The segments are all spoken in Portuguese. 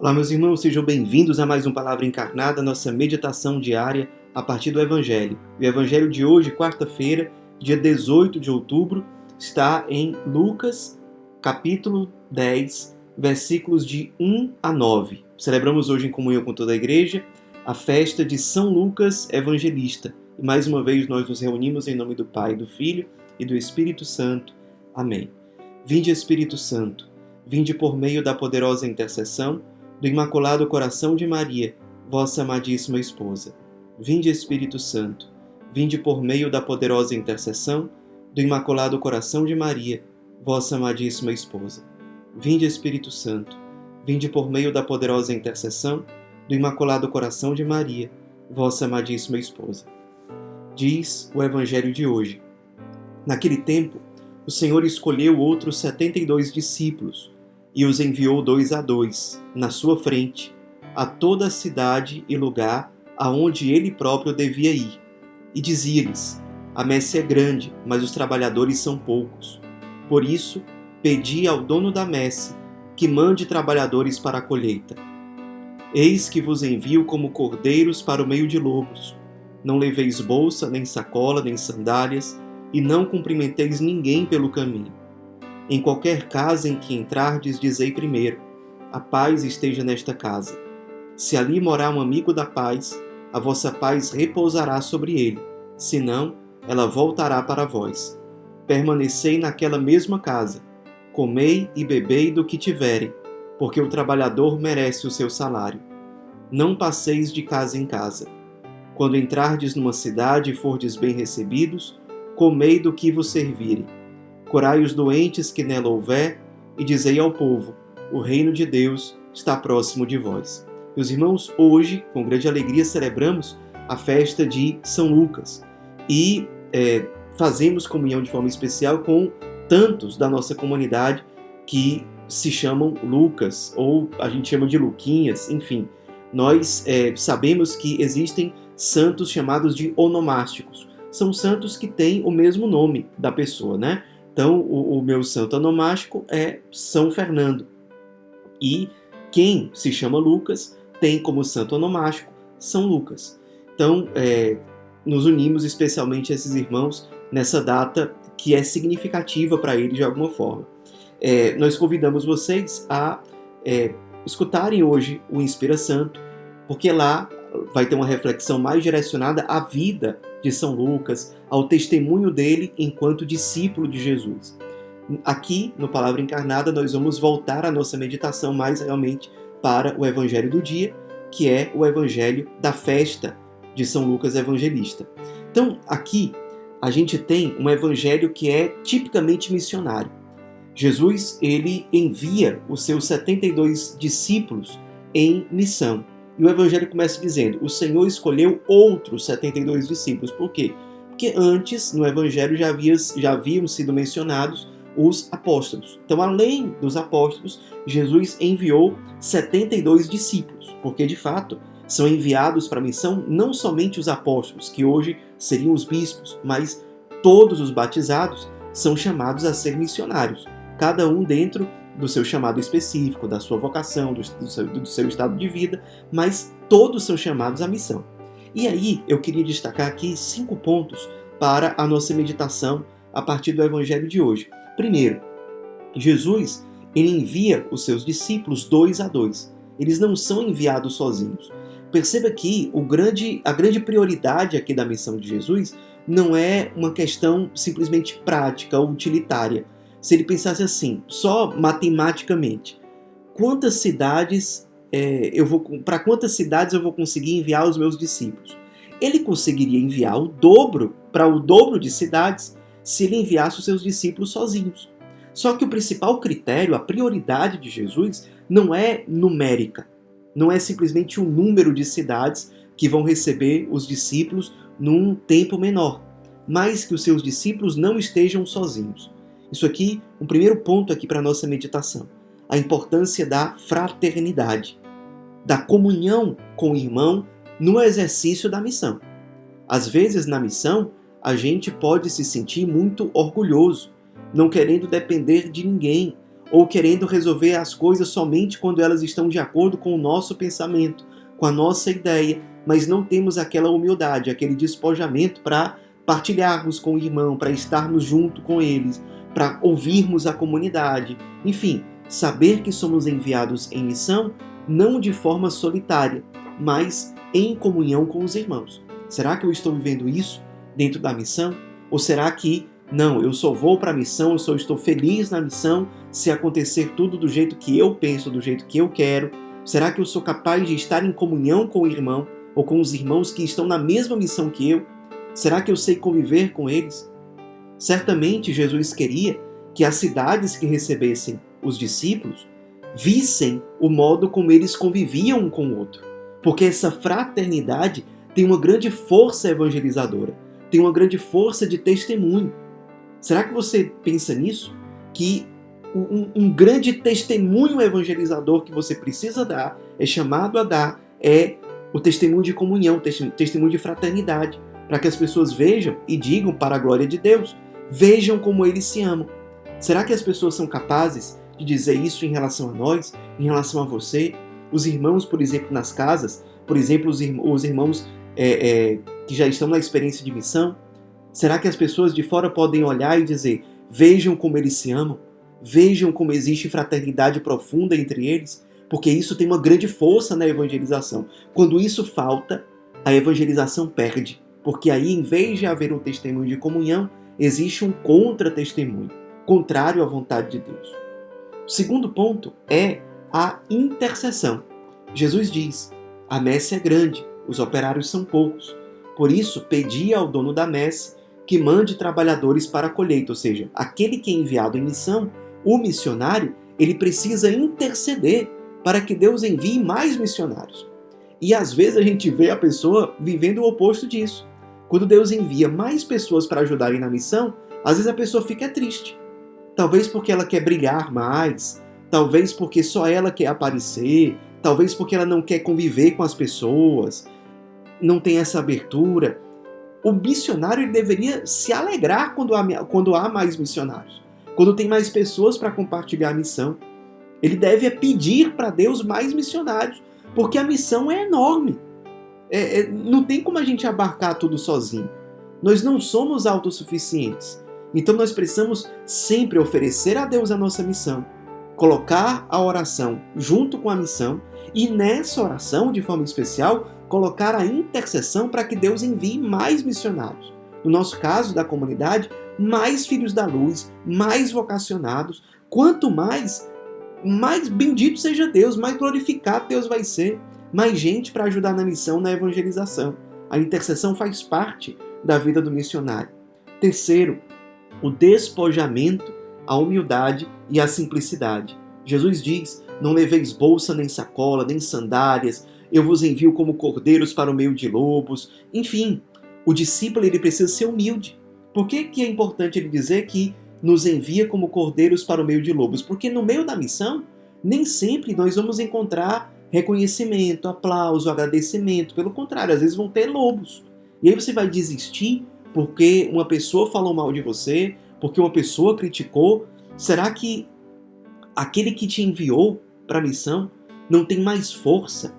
Olá, meus irmãos, sejam bem-vindos a mais um Palavra Encarnada, nossa meditação diária a partir do Evangelho. O Evangelho de hoje, quarta-feira, dia 18 de outubro, está em Lucas, capítulo 10, versículos de 1 a 9. Celebramos hoje em comunhão com toda a igreja a festa de São Lucas Evangelista. E mais uma vez nós nos reunimos em nome do Pai, do Filho e do Espírito Santo. Amém. Vinde, Espírito Santo, vinde por meio da poderosa intercessão do Imaculado Coração de Maria, vossa amadíssima esposa. Vinde, Espírito Santo, vinde por meio da poderosa intercessão do Imaculado Coração de Maria, vossa amadíssima esposa. Vinde, Espírito Santo, vinde por meio da poderosa intercessão do Imaculado Coração de Maria, vossa amadíssima esposa. Diz o Evangelho de hoje. Naquele tempo, o Senhor escolheu outros 72 discípulos e os enviou 2 a 2, na sua frente, a toda a cidade e lugar aonde ele próprio devia ir. E dizia-lhes: a messe é grande, mas os trabalhadores são poucos. Por isso, pedi ao dono da messe que mande trabalhadores para a colheita. Eis que vos envio como cordeiros para o meio de lobos. Não leveis bolsa, nem sacola, nem sandálias, e não cumprimenteis ninguém pelo caminho. Em qualquer casa em que entrardes, dizei primeiro: a paz esteja nesta casa. Se ali morar um amigo da paz, a vossa paz repousará sobre ele. Se não, ela voltará para vós. Permanecei naquela mesma casa. Comei e bebei do que tiverem, porque o trabalhador merece o seu salário. Não passeis de casa em casa. Quando entrardes numa cidade e fordes bem recebidos, comei do que vos servirem. Curai os doentes que nela houver, e dizei ao povo: o reino de Deus está próximo de vós. Meus irmãos, hoje, com grande alegria, celebramos a festa de São Lucas e fazemos comunhão de forma especial com tantos da nossa comunidade que se chamam Lucas, ou a gente chama de Luquinhas, enfim. Nós sabemos que existem santos chamados de onomásticos. São santos que têm o mesmo nome da pessoa, né? Então, o meu santo onomástico é São Fernando. E quem se chama Lucas tem como santo onomástico São Lucas. Então, nos unimos especialmente a esses irmãos nessa data que é significativa para eles de alguma forma. Nós convidamos vocês a escutarem hoje o Inspira Santo, porque lá vai ter uma reflexão mais direcionada à vida de São Lucas, ao testemunho dele enquanto discípulo de Jesus. Aqui, no Palavra Encarnada, nós vamos voltar a nossa meditação mais realmente para o Evangelho do dia, que é o Evangelho da festa de São Lucas Evangelista. Então, aqui, a gente tem um Evangelho que é tipicamente missionário. Jesus, ele envia os seus 72 discípulos em missão. E o Evangelho começa dizendo: o Senhor escolheu outros 72 discípulos. Por quê? Porque antes, no Evangelho, já haviam sido mencionados os apóstolos. Então, além dos apóstolos, Jesus enviou 72 discípulos. Porque, de fato, são enviados para a missão não somente os apóstolos, que hoje seriam os bispos, mas todos os batizados são chamados a ser missionários. Cada um dentro do seu chamado específico, da sua vocação, do seu estado de vida, mas todos são chamados à missão. E aí eu queria destacar aqui 5 pontos para a nossa meditação a partir do Evangelho de hoje. Primeiro, Jesus ele envia os seus discípulos 2 a 2. Eles não são enviados sozinhos. Perceba que a grande prioridade aqui da missão de Jesus não é uma questão simplesmente prática ou utilitária. Se ele pensasse assim, só matematicamente, para quantas cidades eu vou conseguir enviar os meus discípulos? Ele conseguiria enviar para o dobro de cidades, se ele enviasse os seus discípulos sozinhos. Só que o principal critério, a prioridade de Jesus, não é numérica. Não é simplesmente o número de cidades que vão receber os discípulos num tempo menor, mas que os seus discípulos não estejam sozinhos. Isso aqui, um primeiro ponto aqui para a nossa meditação. A importância da fraternidade, da comunhão com o irmão no exercício da missão. Às vezes, na missão, a gente pode se sentir muito orgulhoso, não querendo depender de ninguém, ou querendo resolver as coisas somente quando elas estão de acordo com o nosso pensamento, com a nossa ideia, mas não temos aquela humildade, aquele despojamento para partilharmos com o irmão, para estarmos junto com eles, para ouvirmos a comunidade. Enfim, saber que somos enviados em missão, não de forma solitária, mas em comunhão com os irmãos. Será que eu estou vivendo isso dentro da missão? Ou será que, não, eu só vou para a missão, eu só estou feliz na missão se acontecer tudo do jeito que eu penso, do jeito que eu quero? Será que eu sou capaz de estar em comunhão com o irmão ou com os irmãos que estão na mesma missão que eu? Será que eu sei conviver com eles? Certamente Jesus queria que as cidades que recebessem os discípulos vissem o modo como eles conviviam um com o outro. Porque essa fraternidade tem uma grande força evangelizadora, tem uma grande força de testemunho. Será que você pensa nisso? Que um grande testemunho evangelizador que você precisa dar, é chamado a dar, é o testemunho de comunhão, testemunho de fraternidade, para que as pessoas vejam e digam para a glória de Deus, vejam como eles se amam. Será que as pessoas são capazes de dizer isso em relação a nós, em relação a você? Os irmãos, por exemplo, nas casas, por exemplo, os irmãos que já estão na experiência de missão, será que as pessoas de fora podem olhar e dizer, vejam como eles se amam, vejam como existe fraternidade profunda entre eles? Porque isso tem uma grande força na evangelização. Quando isso falta, a evangelização perde, porque aí, em vez de haver um testemunho de comunhão, existe um contra-testemunho, contrário à vontade de Deus. O segundo ponto é a intercessão. Jesus diz, a messe é grande, os operários são poucos. Por isso, pedi ao dono da messe que mande trabalhadores para a colheita, ou seja, aquele que é enviado em missão, o missionário, ele precisa interceder para que Deus envie mais missionários. E às vezes a gente vê a pessoa vivendo o oposto disso. Quando Deus envia mais pessoas para ajudarem na missão, às vezes a pessoa fica triste. Talvez porque ela quer brilhar mais, talvez porque só ela quer aparecer, talvez porque ela não quer conviver com as pessoas, não tem essa abertura. O missionário ele deveria se alegrar quando há mais missionários, quando tem mais pessoas para compartilhar a missão. Ele deve pedir para Deus mais missionários, porque a missão é enorme. Não tem como a gente abarcar tudo sozinho. Nós não somos autossuficientes. Então nós precisamos sempre oferecer a Deus a nossa missão, colocar a oração junto com a missão e nessa oração, de forma especial, colocar a intercessão para que Deus envie mais missionários. No nosso caso, da comunidade, mais filhos da luz, mais vocacionados. Quanto mais bendito seja Deus, mais glorificado Deus vai ser. Mais gente para ajudar na missão, na evangelização. A intercessão faz parte da vida do missionário. Terceiro, o despojamento, a humildade e a simplicidade. Jesus diz, não leveis bolsa, nem sacola, nem sandálias, eu vos envio como cordeiros para o meio de lobos. Enfim, o discípulo ele precisa ser humilde. Por que é importante ele dizer que nos envia como cordeiros para o meio de lobos? Porque no meio da missão, nem sempre nós vamos encontrar reconhecimento, aplauso, agradecimento. Pelo contrário, às vezes vão ter lobos. E aí você vai desistir porque uma pessoa falou mal de você, porque uma pessoa criticou. Será que aquele que te enviou para a missão não tem mais força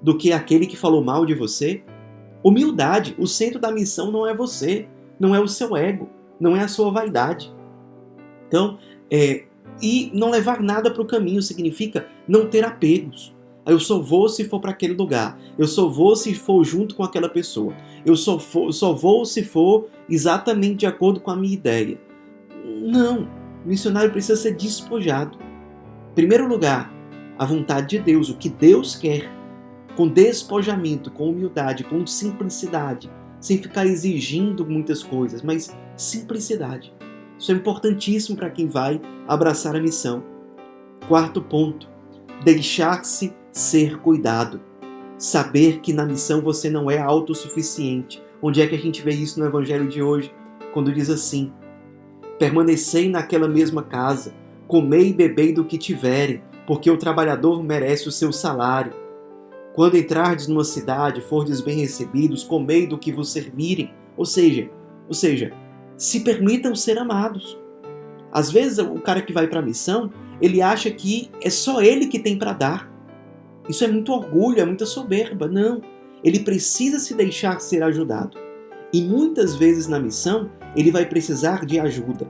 do que aquele que falou mal de você? Humildade. O centro da missão não é você, não é o seu ego, não é a sua vaidade. Então, e não levar nada para o caminho significa não ter apegos. Eu só vou se for para aquele lugar. Eu só vou se for junto com aquela pessoa. Eu só vou se for exatamente de acordo com a minha ideia. Não. O missionário precisa ser despojado. Em primeiro lugar, a vontade de Deus, o que Deus quer. Com despojamento, com humildade, com simplicidade. Sem ficar exigindo muitas coisas, mas simplicidade. Isso é importantíssimo para quem vai abraçar a missão. Quarto ponto. Deixar-se ser cuidado. Saber que na missão você não é autossuficiente. Onde é que a gente vê isso no Evangelho de hoje? Quando diz assim, permanecei naquela mesma casa, comei e bebei do que tiverem, porque o trabalhador merece o seu salário. Quando entrardes numa cidade, fordes bem recebidos, comei do que vos servirem. Ou seja, se permitam ser amados. Às vezes o cara que vai para a missão ele acha que é só ele que tem para dar. Isso é muito orgulho, é muita soberba. Não, ele precisa se deixar ser ajudado. E muitas vezes na missão, ele vai precisar de ajuda.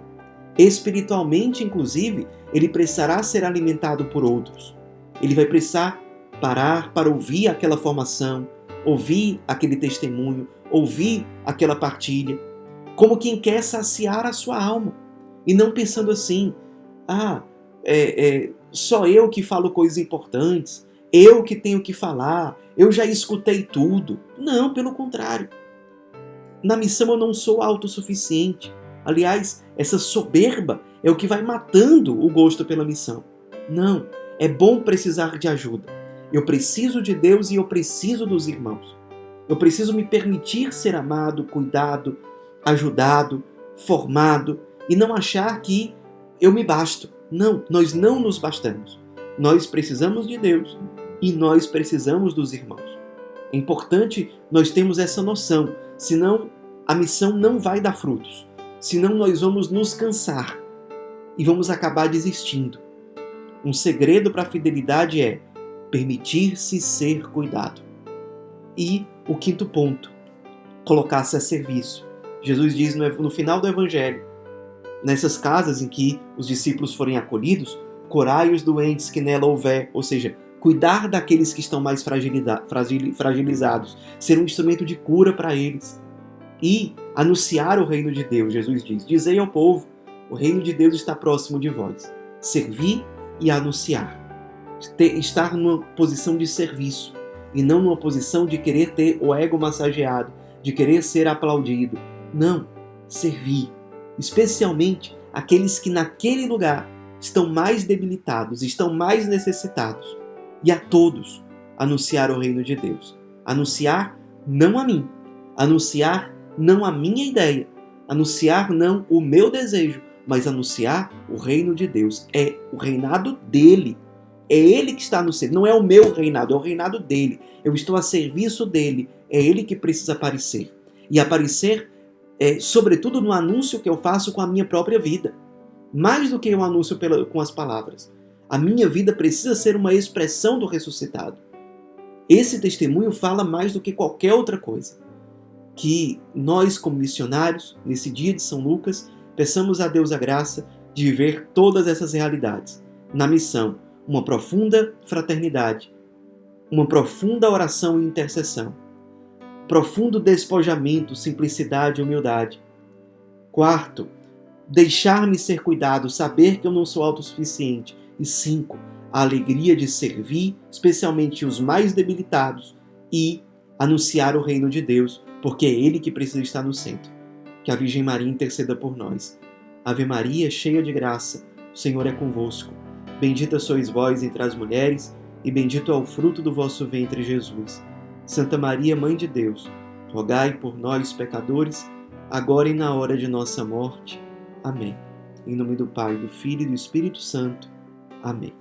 Espiritualmente, inclusive, ele precisará ser alimentado por outros. Ele vai precisar parar para ouvir aquela formação, ouvir aquele testemunho, ouvir aquela partilha, como quem quer saciar a sua alma. E não pensando assim, só eu que falo coisas importantes, eu que tenho que falar, eu já escutei tudo. Não, pelo contrário. Na missão eu não sou autossuficiente. Aliás, essa soberba é o que vai matando o gosto pela missão. Não, é bom precisar de ajuda. Eu preciso de Deus e eu preciso dos irmãos. Eu preciso me permitir ser amado, cuidado, ajudado, formado e não achar que eu me basto. Não, nós não nos bastamos. Nós precisamos de Deus e nós precisamos dos irmãos. É importante nós termos essa noção, senão a missão não vai dar frutos. Senão nós vamos nos cansar e vamos acabar desistindo. Um segredo para a fidelidade é permitir-se ser cuidado. E o quinto ponto, colocar-se a serviço. Jesus diz no final do Evangelho, nessas casas em que os discípulos forem acolhidos, curai os doentes que nela houver, ou seja, cuidar daqueles que estão mais fragilizados, ser um instrumento de cura para eles. E anunciar o reino de Deus, Jesus diz, dizei ao povo, o reino de Deus está próximo de vós. Servir e anunciar. Estar numa posição de serviço e não numa posição de querer ter o ego massageado, de querer ser aplaudido. Não, servir. Especialmente aqueles que naquele lugar estão mais debilitados, estão mais necessitados. E a todos anunciar o reino de Deus. Anunciar não a mim, anunciar não a minha ideia, anunciar não o meu desejo, mas anunciar o reino de Deus. É o reinado dele. É ele que está no centro. Não é o meu reinado, é o reinado dele. Eu estou a serviço dele. É ele que precisa aparecer. E aparecer, sobretudo, no anúncio que eu faço com a minha própria vida. Mais do que um anúncio com as palavras. A minha vida precisa ser uma expressão do ressuscitado. Esse testemunho fala mais do que qualquer outra coisa. Que nós, como missionários, nesse dia de São Lucas, peçamos a Deus a graça de viver todas essas realidades. Na missão, uma profunda fraternidade, uma profunda oração e intercessão, profundo despojamento, simplicidade e humildade. Quarto, deixar-me ser cuidado, saber que eu não sou autossuficiente. E 5, a alegria de servir, especialmente os mais debilitados, e anunciar o reino de Deus, porque é Ele que precisa estar no centro. Que a Virgem Maria interceda por nós. Ave Maria, cheia de graça, o Senhor é convosco. Bendita sois vós entre as mulheres, e bendito é o fruto do vosso ventre, Jesus. Santa Maria, Mãe de Deus, rogai por nós, pecadores, agora e na hora de nossa morte. Amém. Em nome do Pai, do Filho e do Espírito Santo. Amém.